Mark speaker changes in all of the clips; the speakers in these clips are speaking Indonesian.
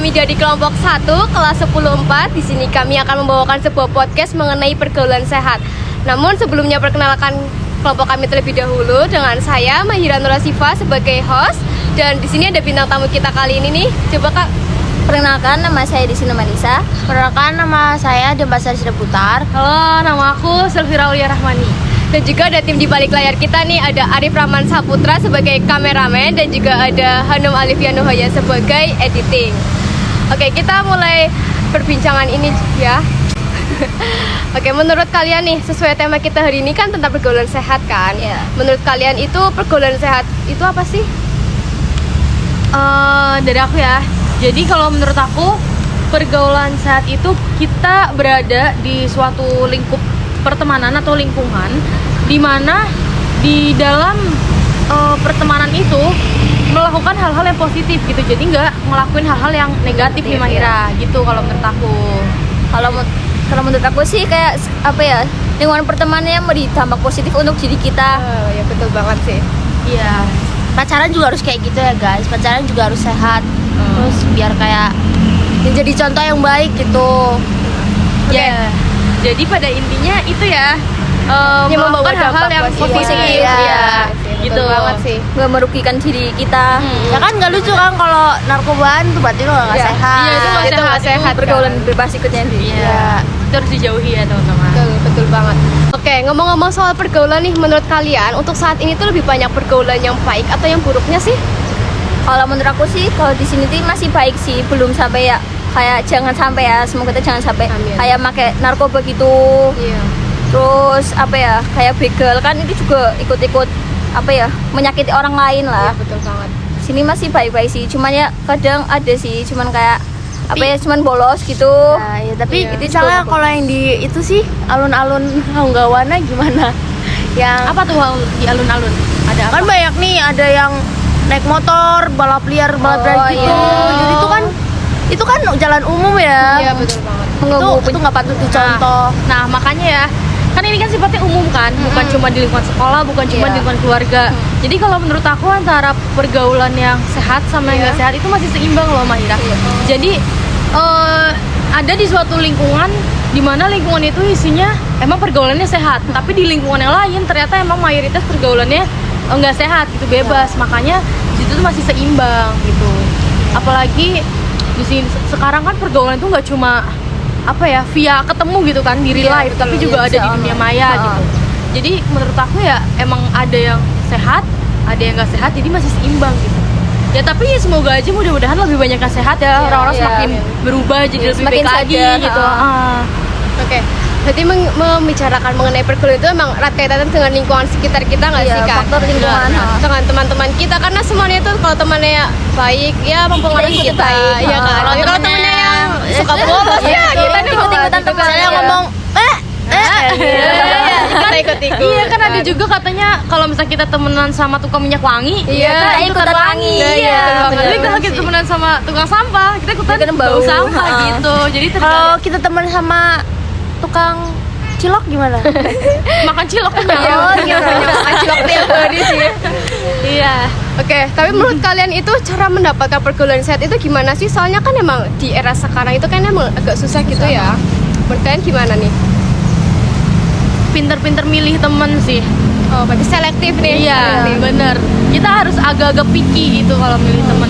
Speaker 1: kami dari kelompok 1 kelas 10-4. Di sini kami akan membawakan sebuah podcast mengenai pergaulan sehat. Namun sebelumnya perkenalkan kelompok kami terlebih dahulu dengan saya Mahira Nurasifa sebagai host, dan di sini ada bintang tamu kita kali ini nih. Coba Kak.
Speaker 2: Perkenalkan, nama saya Disina Manisa.
Speaker 3: Perkenalkan, nama saya Dembasar Sireputar.
Speaker 1: Halo, nama aku Selvira Aulia Rahmani. Dan juga ada tim di balik layar kita nih, ada Arif Rahman Saputra sebagai kameramen dan juga ada Hanum Alifia Nuhoya sebagai editing. Oke, kita mulai perbincangan ini ya. Oke, menurut kalian nih, sesuai tema kita hari ini kan tentang pergaulan sehat kan?
Speaker 2: Iya.
Speaker 1: Menurut kalian itu pergaulan sehat itu apa sih?
Speaker 3: Dari aku ya. Jadi kalau menurut aku, pergaulan sehat itu kita berada di suatu lingkup pertemanan atau lingkungan di mana di dalam pertemanan itu melakukan hal-hal yang positif gitu. Jadi nggak ngelakuin hal-hal yang negatif nih Mahira gitu kalau menurut aku.
Speaker 2: Kalau menurut aku sih kayak apa ya, lingkungan pertemanannya mau ditambah positif untuk diri kita.
Speaker 1: Ya betul banget sih.
Speaker 3: Iya. Pacaran juga harus kayak gitu ya guys. Pacaran juga harus sehat. Terus biar kayak
Speaker 2: Jadi contoh yang baik gitu.
Speaker 3: ya. Jadi pada intinya itu ya, melakukan hal-hal yang positif,
Speaker 2: iya.
Speaker 3: gitu
Speaker 1: banget sih.
Speaker 2: Nggak merugikan diri kita.
Speaker 3: Ya kan nggak lucu kan kalau narkobaan tuh berarti lo nggak
Speaker 2: Iya.
Speaker 3: sehat.
Speaker 1: Iya, itu nggak sehat.
Speaker 2: Pergaulan bebas ikutnya sendiri.
Speaker 3: Iya, itu harus dijauhi ya teman-teman.
Speaker 1: Betul banget. Oke, ngomong-ngomong soal pergaulan nih, menurut kalian untuk saat ini tuh lebih banyak pergaulan yang baik atau yang buruknya sih?
Speaker 2: Kalau menurut aku sih, kalau di sini tuh masih baik sih, belum sampai ya kayak jangan sampai ya, semoga kita jangan sampai
Speaker 1: Amin.
Speaker 2: kayak pakai narkoba gitu.
Speaker 1: Iya.
Speaker 2: Terus apa ya, kayak begal kan itu juga ikut-ikut apa ya, menyakiti orang lain lah.
Speaker 1: Iya, betul banget.
Speaker 2: Sini masih baik-baik sih, cuman ya kadang ada sih, cuman kayak apa ya, cuman bolos gitu.
Speaker 3: Nah, ya, tapi
Speaker 1: Iya.
Speaker 3: misalnya kalau yang di itu sih alun-alun Hanggawana gimana? Yang apa tuh di alun-alun? Ada apa? Kan banyak nih, ada yang naik motor, balap liar gitu.
Speaker 2: iya.
Speaker 3: Jadi itu kan jalan umum ya.
Speaker 1: Iya, betul banget.
Speaker 2: Mengganggu
Speaker 3: Itu nggak patut dicontoh. Nah, makanya ya, kan ini kan sifatnya umum kan, bukan cuma di lingkungan sekolah, bukan cuma
Speaker 2: Iya.
Speaker 3: di lingkungan keluarga. Jadi kalau menurut aku antara pergaulan yang sehat sama yang
Speaker 1: Iya.
Speaker 3: nggak sehat itu masih seimbang loh Mahira. Jadi ada di suatu lingkungan di mana lingkungan itu isinya emang pergaulannya sehat, tapi di lingkungan yang lain ternyata emang mayoritas pergaulannya nggak sehat gitu, bebas. Makanya di situ tuh masih seimbang gitu. Apalagi di sini sekarang kan pergaulan itu nggak cuma apa ya via ketemu gitu kan di real
Speaker 2: Iya,
Speaker 3: life,
Speaker 2: betul,
Speaker 3: tapi juga
Speaker 2: iya,
Speaker 3: ada di dunia maya
Speaker 2: Ha.
Speaker 3: gitu. Jadi menurut aku ya emang ada yang sehat, ada yang nggak sehat, jadi masih seimbang gitu. Ya tapi semoga aja mudah-mudahan lebih banyak yang sehat ya, orang-orang
Speaker 2: iya.
Speaker 3: semakin berubah jadi
Speaker 2: Iya,
Speaker 3: lebih
Speaker 2: semakin
Speaker 3: baik lagi
Speaker 2: sadar,
Speaker 3: gitu.
Speaker 2: ha.
Speaker 1: Oke. Berarti membicarakan mengenai pergaulan itu emang erat kaitannya dengan lingkungan sekitar kita nggak
Speaker 2: Iya,
Speaker 1: sih Kak?
Speaker 2: faktor lingkungan,
Speaker 1: Nah,
Speaker 2: ha.
Speaker 1: dengan teman-teman kita, karena semuanya itu kalau temannya baik ya mempengaruhi
Speaker 2: Kita ikut
Speaker 1: kita,
Speaker 2: baik,
Speaker 1: ya kan?
Speaker 2: ha.
Speaker 1: Tapi kalau temennya yang suka bolos ya kita nih
Speaker 2: ikut-ikutan teman.
Speaker 3: Misalnya ngomong
Speaker 1: kita ikut-ikut.
Speaker 3: iya kan ada juga katanya kalau misalnya kita temenan sama tukang minyak wangi,
Speaker 1: Iya,
Speaker 3: kita
Speaker 2: ikutan wangi.
Speaker 1: Iya,
Speaker 3: Iya.
Speaker 1: betul
Speaker 3: Jadi
Speaker 1: banget
Speaker 3: kalau kita
Speaker 1: sih.
Speaker 3: temenan sama tukang sampah, kita ikutan
Speaker 2: Ikutan
Speaker 3: bau
Speaker 2: bau.
Speaker 3: sampah
Speaker 2: Ha.
Speaker 3: gitu. Jadi
Speaker 2: Kalau
Speaker 3: kalau kita temen sama tukang cilok gimana? Makan cilok kan ya?
Speaker 2: Oh, gitu.
Speaker 1: Makan cilok tiap hari sih.
Speaker 3: Iya.
Speaker 1: Oke, tapi menurut kalian itu cara mendapatkan pergaulan sehat itu gimana sih? Soalnya kan emang di era sekarang itu kan emang agak susah gitu ya. Menurut kalian gimana nih?
Speaker 3: Pinter-pinter milih temen sih.
Speaker 1: Oh, berarti selektif nih.
Speaker 3: Iya,
Speaker 1: Selektif.
Speaker 3: bener. Kita harus agak-agak picky gitu kalau milih temen.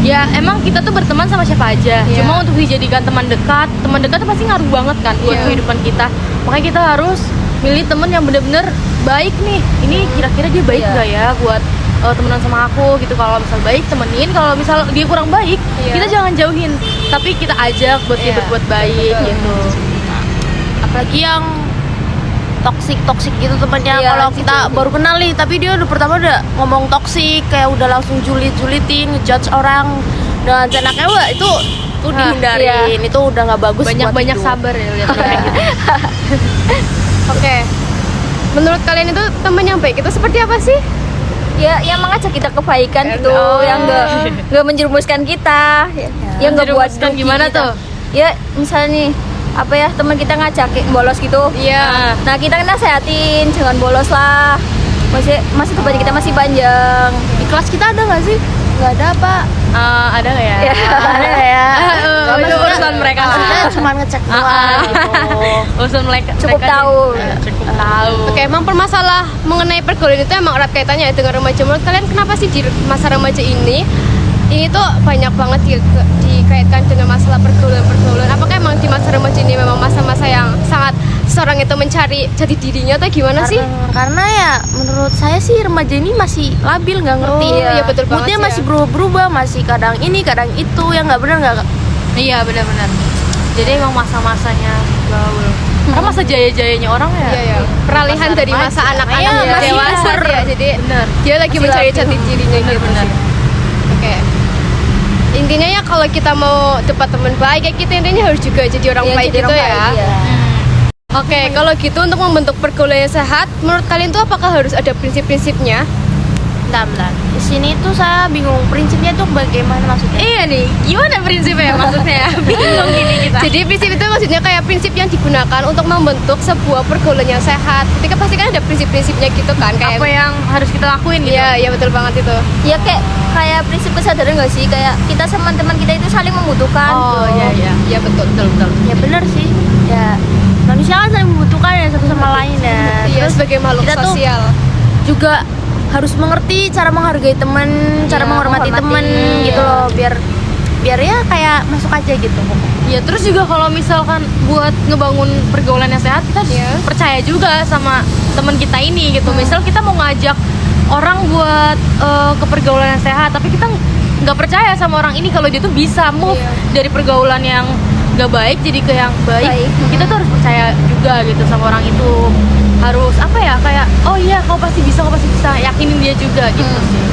Speaker 3: Ya emang kita tuh berteman sama siapa aja.
Speaker 1: Iya.
Speaker 3: Cuma untuk dijadikan teman dekat tuh pasti ngaruh banget kan buat
Speaker 1: Iya.
Speaker 3: kehidupan kita. Makanya kita harus milih temen yang bener-bener baik nih. Ini kira-kira dia baik
Speaker 2: Iya.
Speaker 3: nggak ya buat temenan sama aku gitu. Kalau misal baik temenin, kalau misal dia kurang baik,
Speaker 1: Iya.
Speaker 3: kita jangan jauhin. Tapi kita ajak buat dia
Speaker 1: Iya,
Speaker 3: berbuat baik
Speaker 1: betul.
Speaker 3: gitu. Apalagi yang toksik gitu temannya.
Speaker 2: Iya,
Speaker 3: Kalau
Speaker 2: gitu.
Speaker 3: kita baru kenal nih, tapi dia udah pertama udah ngomong toksik, kayak udah langsung julitin, ngejudge orang dengan senaknya, wah itu tuh
Speaker 1: Nah,
Speaker 3: dihindarin. Itu udah nggak bagus.
Speaker 1: Banyak-banyak
Speaker 3: buat hidup.
Speaker 1: sabar ya lihat kayak gitu. Oke. Menurut kalian itu teman yang baik itu seperti apa sih?
Speaker 2: Ya, yang mengajak kita kebaikan gitu,
Speaker 1: Oh.
Speaker 2: yang nggak menjerumuskan kita, yang nggak buat
Speaker 3: Menjerumuskan
Speaker 2: rugi
Speaker 3: gimana
Speaker 2: kita.
Speaker 3: tuh?
Speaker 2: Ya, misalnya nih, apa ya, teman kita ngajakin bolos gitu.
Speaker 1: Iya.
Speaker 2: Nah, kita kan nasehatin, jangan bolos lah. Masih teman kita masih panjang.
Speaker 3: Di kelas kita ada nggak sih?
Speaker 2: nggak ada apa.
Speaker 3: Ada nggak ya?
Speaker 2: Ada ya.
Speaker 3: Itu urusan mereka lah.
Speaker 2: Maksudnya cuma ngecek doang gitu.
Speaker 3: Urusan mereka.
Speaker 2: Cukup
Speaker 3: mereka
Speaker 2: tahu.
Speaker 3: Cukup tahu.
Speaker 1: Oke, emang permasalah mengenai pergaulan itu emang erat kaitannya ya dengan remaja. Menurut kalian kenapa sih di masa remaja ini tuh banyak banget dikaitkan dengan masalah pergaulan? Apakah emang di masa remaja ini memang masa-masa yang sangat seorang itu mencari jati dirinya atau gimana sih?
Speaker 4: Karena ya menurut saya sih remaja ini masih labil, nggak ngerti.
Speaker 1: Oh, iya, betul banget
Speaker 4: Moodnya
Speaker 1: sih,
Speaker 4: masih
Speaker 1: ya.
Speaker 4: berubah-berubah, masih kadang ini kadang itu, yang nggak benar nggak.
Speaker 3: Iya benar-benar. Jadi emang masa-masanya gaul. Karena masa jaya-jayanya orang ya.
Speaker 1: Iya, ya. Peralihan
Speaker 3: Masa
Speaker 1: dari masa
Speaker 3: remaja.
Speaker 1: anak-anak
Speaker 4: Iya,
Speaker 1: menjadi
Speaker 4: masih
Speaker 1: dewasa
Speaker 4: puber.
Speaker 1: ya. Jadi
Speaker 3: Bener.
Speaker 1: dia lagi
Speaker 4: Masih
Speaker 1: mencari
Speaker 4: labil.
Speaker 1: jati dirinya gitu
Speaker 3: Bener-bener.
Speaker 1: sih. Oke. Intinya ya kalau kita mau dapat teman baik ya kita intinya harus juga jadi orang
Speaker 2: Iya,
Speaker 1: baik
Speaker 2: jadi
Speaker 1: gitu
Speaker 2: orang
Speaker 1: ya.
Speaker 2: baik, iya.
Speaker 1: Oke, kalau gitu untuk membentuk pergaulan yang sehat, menurut kalian tuh apakah harus ada prinsip-prinsipnya?
Speaker 4: Bentar. Di sini tuh saya bingung prinsipnya tuh bagaimana maksudnya.
Speaker 3: Iya nih, gimana prinsipnya maksudnya? Bingung gini kita.
Speaker 1: Jadi prinsip itu maksudnya kayak prinsip yang digunakan untuk membentuk sebuah pergaulan yang sehat. Ketika pasti kan ada prinsip-prinsipnya gitu kan, kayak
Speaker 3: Apa yang harus kita lakuin gitu?
Speaker 1: Iya, iya betul banget itu.
Speaker 2: Ya kayak prinsip kesadaran nggak sih, kayak kita sama teman kita itu saling membutuhkan.
Speaker 3: Oh iya iya.
Speaker 1: Iya betul.
Speaker 4: Ya benar sih. Ya manusia kan saling membutuhkan ya satu sama lain ya.
Speaker 1: Iya,
Speaker 4: Terus
Speaker 1: sebagai makhluk
Speaker 4: kita tuh
Speaker 1: sosial.
Speaker 4: juga harus mengerti cara menghargai teman, cara menghormati teman gitu loh, biar ya kayak masuk aja gitu.
Speaker 3: Ya terus juga kalau misalkan buat ngebangun pergaulan yang sehat kita harus
Speaker 1: Iya.
Speaker 3: percaya juga sama teman kita ini gitu. Misal kita mau ngajak orang buat ke pergaulan yang sehat, tapi kita nggak percaya sama orang ini kalau dia tuh bisa move
Speaker 1: Iya.
Speaker 3: dari pergaulan yang nggak baik jadi ke yang baik.
Speaker 2: Baik.
Speaker 3: Kita tuh harus percaya juga gitu sama orang itu. Harus apa ya, kayak oh iya kau pasti bisa, yakinin dia juga gitu sih.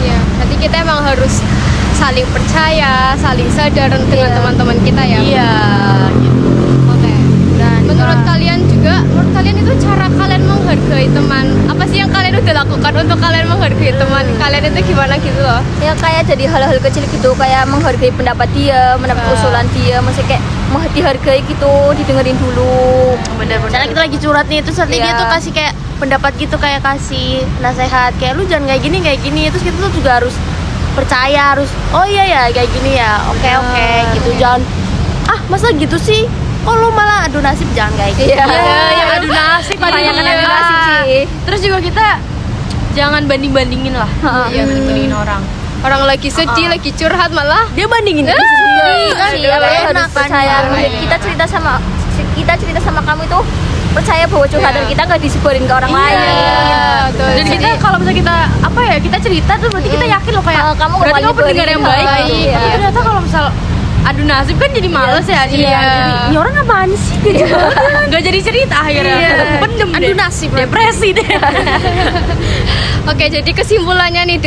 Speaker 1: Iya, nanti kita emang harus saling percaya, saling sadar dengan teman-teman kita ya.
Speaker 3: Iya gitu.
Speaker 1: Oke.
Speaker 3: Dan
Speaker 1: Menurut kalian itu cara kalian menghargai teman, apa sih yang kalian udah lakukan untuk kalian menghargai teman kalian itu gimana gitu loh?
Speaker 2: Ya kayak jadi hal-hal kecil gitu, kayak menghargai pendapat dia, mendapat usulan dia, maksudnya kayak mau dihargai gitu, didengerin dulu.
Speaker 3: bener-bener
Speaker 4: Misalnya kita lagi curhat nih, terus nanti
Speaker 2: Iya.
Speaker 4: dia tuh kasih kayak pendapat gitu, kayak kasih nasehat, kayak lu jangan kayak gini, terus kita tuh juga harus percaya, harus oh iya ya kayak gini ya, oke gitu, jangan masa gitu sih, kok lu malah adu nasib, jangan kayak gitu.
Speaker 2: Iya.
Speaker 3: yang adu nasib,
Speaker 2: Banyakan
Speaker 3: iya.
Speaker 2: adu nasib sih.
Speaker 3: Terus juga kita jangan banding-bandingin lah.
Speaker 1: Iya,
Speaker 3: banding-bandingin orang.
Speaker 1: Orang lagi sedih, lagi curhat malah
Speaker 3: Dia bandingin diri
Speaker 2: Iya,
Speaker 3: sendiri.
Speaker 2: sih,
Speaker 4: Aduh,
Speaker 2: apa ya,
Speaker 4: enak
Speaker 2: harus
Speaker 4: kan,
Speaker 2: percaya.
Speaker 4: ya.
Speaker 2: Kita cerita sama kamu itu percaya bahwa curhatan
Speaker 1: Iya.
Speaker 2: kita nggak disebarin ke orang lain.
Speaker 1: Iya, betul.
Speaker 3: Dan kita kalau misalnya kita kita cerita tuh berarti kita yakin loh kayak
Speaker 2: Kamu
Speaker 3: berarti
Speaker 2: bakal
Speaker 3: kamu pendengar yang
Speaker 2: nyebarin.
Speaker 3: baik.
Speaker 2: Iya.
Speaker 3: Tapi ternyata kalau misal adu nasib kan jadi males ya. Jadi
Speaker 1: Iya.
Speaker 3: ini orang apaan sih? Gak jadi cerita akhirnya.
Speaker 1: Iya.
Speaker 3: Pendem
Speaker 4: Adu
Speaker 3: deh.
Speaker 4: nasib.
Speaker 3: Depresi deh.
Speaker 1: Oke, jadi kesimpulannya nih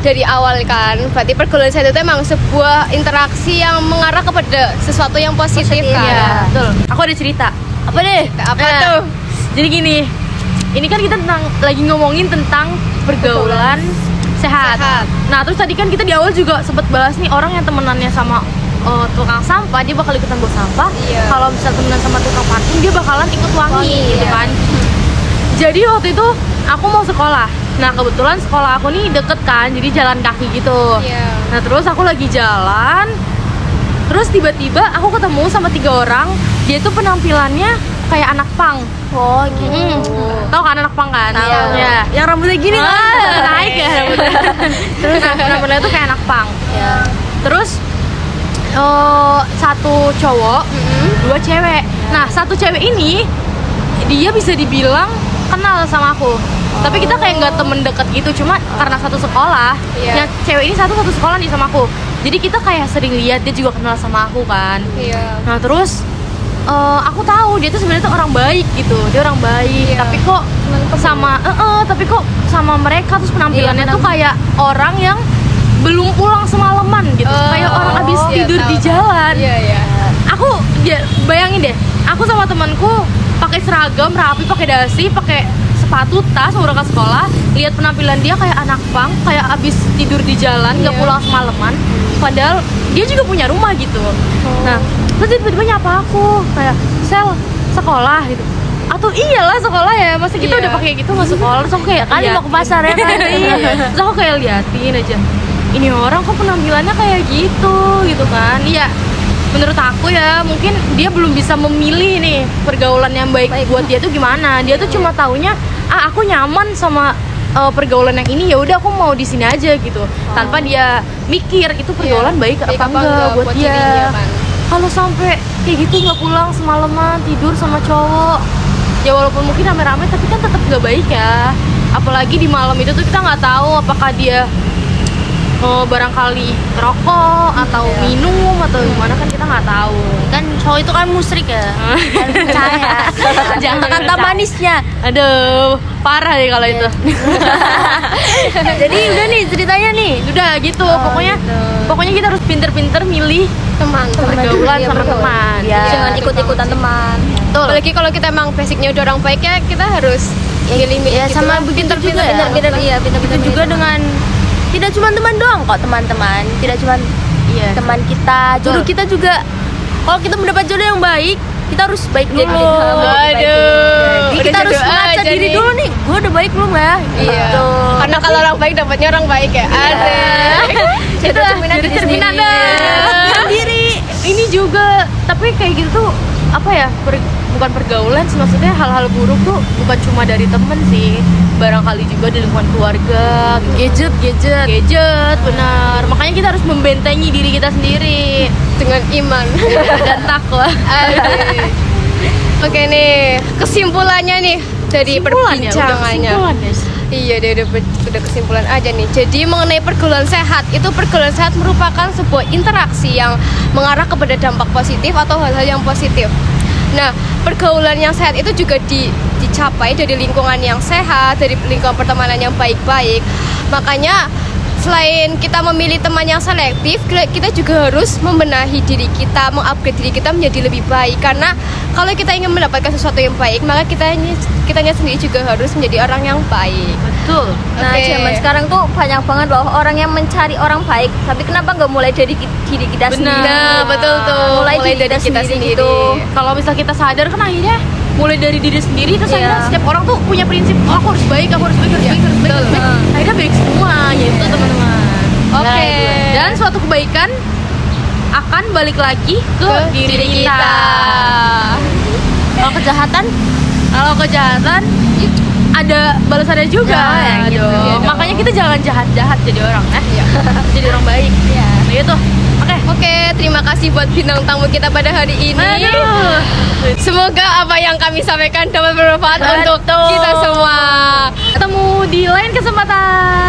Speaker 1: dari awal kan, berarti pergaulan sehat itu emang sebuah interaksi yang mengarah kepada sesuatu yang positif kan.
Speaker 3: Iya, betul. Aku ada cerita. Apa deh?
Speaker 1: Apa
Speaker 3: Nah,
Speaker 1: tuh?
Speaker 3: Jadi gini, ini kan kita lagi ngomongin tentang pergaulan sehat. Nah, terus tadi kan kita di awal juga sempat bahas nih orang yang temenannya sama tukang sampah, dia bakal ikutan bawa sampah.
Speaker 1: Iya.
Speaker 3: Kalau misal temenan sama tukang parkir, dia bakalan ikut wangi gitu
Speaker 1: iya.
Speaker 3: kan. Jadi waktu itu aku mau sekolah. Nah, kebetulan sekolah aku nih deket kan, jadi jalan kaki gitu.
Speaker 1: Iya.
Speaker 3: Nah, terus aku lagi jalan, terus tiba-tiba aku ketemu sama 3 orang. Dia tuh penampilannya kayak anak punk.
Speaker 2: Oh gitu.
Speaker 3: Tahu kan anak punk kan?
Speaker 2: Tahu.
Speaker 3: Ya. Yang rambutnya gini kan, naik ya rambutnya. Terus penampilannya tuh kayak anak punk.
Speaker 2: Ya.
Speaker 3: Terus 1 cowok, 2 cewek. Nah, 1 cewek ini dia bisa dibilang kenal sama aku. Tapi kita kayak nggak temen deket gitu, cuma karena satu sekolah.
Speaker 1: Iya.
Speaker 3: Yang cewek ini satu sekolah nih sama aku. Jadi kita kayak sering lihat, dia juga kenal sama aku kan.
Speaker 1: Iya.
Speaker 3: Nah, terus aku tahu dia tuh sebenarnya tuh orang baik gitu. Dia orang baik,
Speaker 1: Iya.
Speaker 3: tapi kok tapi kok sama mereka terus penampilannya
Speaker 2: Iya,
Speaker 3: tuh kayak orang yang belum pulang semalaman gitu. Kayak orang habis
Speaker 1: Iya,
Speaker 3: tidur
Speaker 1: tahu,
Speaker 3: di
Speaker 1: tahu.
Speaker 3: jalan.
Speaker 1: Iya, iya.
Speaker 3: Aku bayangin deh, aku sama temanku pakai seragam rapi, pakai dasi, pakai sepatu, tas, mau berangkat sekolah, lihat penampilan dia kayak anak punk, kayak abis tidur di jalan, nggak
Speaker 1: Iya.
Speaker 3: pulang semalaman. Padahal dia juga punya rumah gitu. Nah, terus dia tiba-tiba nyapa aku kayak, "Sel, sekolah?" gitu. Atau iyalah sekolah ya, masa kita
Speaker 1: Iya.
Speaker 3: udah pakai gitu masuk sekolah. Terus aku kayak
Speaker 4: Kali mau ke pasar ya kan?
Speaker 3: Iya. Terus aku kayak liatin aja. ini orang kok penampilannya kayak gitu kan. Iya, menurut aku ya mungkin dia belum bisa memilih nih pergaulan yang baik buat dia tuh gimana. Dia tuh cuma taunya aku nyaman sama pergaulan yang ini, ya udah aku mau di sini aja gitu, tanpa dia mikir itu pergaulan baik apa enggak buat dia
Speaker 1: dirinya kan.
Speaker 3: Kalau sampai kayak gitu nggak pulang semalaman tidur sama cowok, ya walaupun mungkin rame-rame tapi kan tetap nggak baik ya. Apalagi di malam itu tuh kita nggak tahu apakah dia barangkali rokok atau minum atau gimana, kan kita nggak tahu.
Speaker 4: Kan cowok itu kan musrik ya. Jangan percaya.
Speaker 3: Jangan
Speaker 4: Kata
Speaker 3: percaya.
Speaker 4: manisnya.
Speaker 3: Aduh, parah deh kalau itu.
Speaker 4: Jadi udah nih ceritanya nih.
Speaker 3: Udah gitu, pokoknya kita harus pinter-pinter milih
Speaker 1: Teman.
Speaker 3: pergaulan sama teman.
Speaker 4: Iya.
Speaker 2: Jangan ikut-ikutan teman.
Speaker 3: Betul.
Speaker 1: Apalagi kalau kita emang basicnya udah orang baik ya, kita harus milih-milih
Speaker 4: Ya
Speaker 1: gitu
Speaker 4: sama
Speaker 1: lah.
Speaker 4: begitu juga ya.
Speaker 2: Pintar-pintar
Speaker 4: Itu juga dengan tidak cuma teman doang kok, teman-teman. Tidak cuma
Speaker 3: Iya.
Speaker 4: teman kita, jodoh kita juga. Kalau kita mendapat jodoh yang baik, kita harus baik dulu.
Speaker 1: Aduh,
Speaker 4: Jadi
Speaker 1: udah
Speaker 4: kita harus
Speaker 1: jodoh
Speaker 4: ngaca
Speaker 1: aja
Speaker 4: diri
Speaker 1: nih.
Speaker 4: dulu nih. Gue udah baik belum ya?
Speaker 1: Iya.
Speaker 4: Gitu.
Speaker 1: Karena kalau orang baik dapatnya orang baik ya. Ada.
Speaker 2: Jodoh cerminan
Speaker 3: Jadi
Speaker 2: diri
Speaker 3: cerminan
Speaker 2: sendiri.
Speaker 3: sendiri. Ini juga, tapi kayak gitu tuh apa ya? Bukan pergaulan sih, maksudnya hal-hal buruk tuh bukan cuma dari temen sih, barangkali juga di lingkungan keluarga, gadget, benar. Makanya kita harus membentengi diri kita sendiri
Speaker 1: Dengan iman.
Speaker 3: dan takwa.
Speaker 1: Aduh. Oke nih, kesimpulannya nih dari perbincangannya.
Speaker 3: Kesimpulan, guys.
Speaker 1: Iya, udah kesimpulan aja nih. Jadi mengenai pergaulan sehat, itu pergaulan sehat merupakan sebuah interaksi yang mengarah kepada dampak positif atau hal-hal yang positif. Nah, pergaulan yang sehat itu juga dicapai dari lingkungan yang sehat, dari lingkungan pertemanan yang baik-baik. Makanya selain kita memilih teman yang selektif, kita juga harus membenahi diri kita, mengupgrade diri kita menjadi lebih baik. Karena kalau kita ingin mendapatkan sesuatu yang baik, maka kitanya sendiri juga harus menjadi orang yang baik.
Speaker 3: Betul.
Speaker 2: Nah,
Speaker 1: Oke.
Speaker 2: zaman sekarang tuh banyak banget loh orang yang mencari orang baik, tapi kenapa nggak mulai dari diri kita sendiri?
Speaker 1: Nah, betul tuh.
Speaker 2: Mulai dari kita sendiri gitu.
Speaker 3: Kalau misal kita sadar kan akhirnya mulai dari diri sendiri, terus
Speaker 2: Iya.
Speaker 3: akhirnya setiap orang tuh punya prinsip, oh, aku harus baik, aku harus baik, harus baik, harus baik, harus baik. Akhirnya baik semua gitu teman-teman.
Speaker 1: Oke.
Speaker 3: Dan suatu kebaikan akan balik lagi ke diri kita.
Speaker 4: Kalau kejahatan,
Speaker 3: ada balasannya juga
Speaker 4: Ya, gitu.
Speaker 3: dong. Makanya kita jangan jahat-jahat jadi orang, jadi orang baik. Gitu.
Speaker 1: Oke, terima kasih buat bintang tamu kita pada hari ini.
Speaker 3: Aduh.
Speaker 1: Semoga apa yang kami sampaikan dapat bermanfaat untuk kita semua.
Speaker 3: Ketemu di lain kesempatan.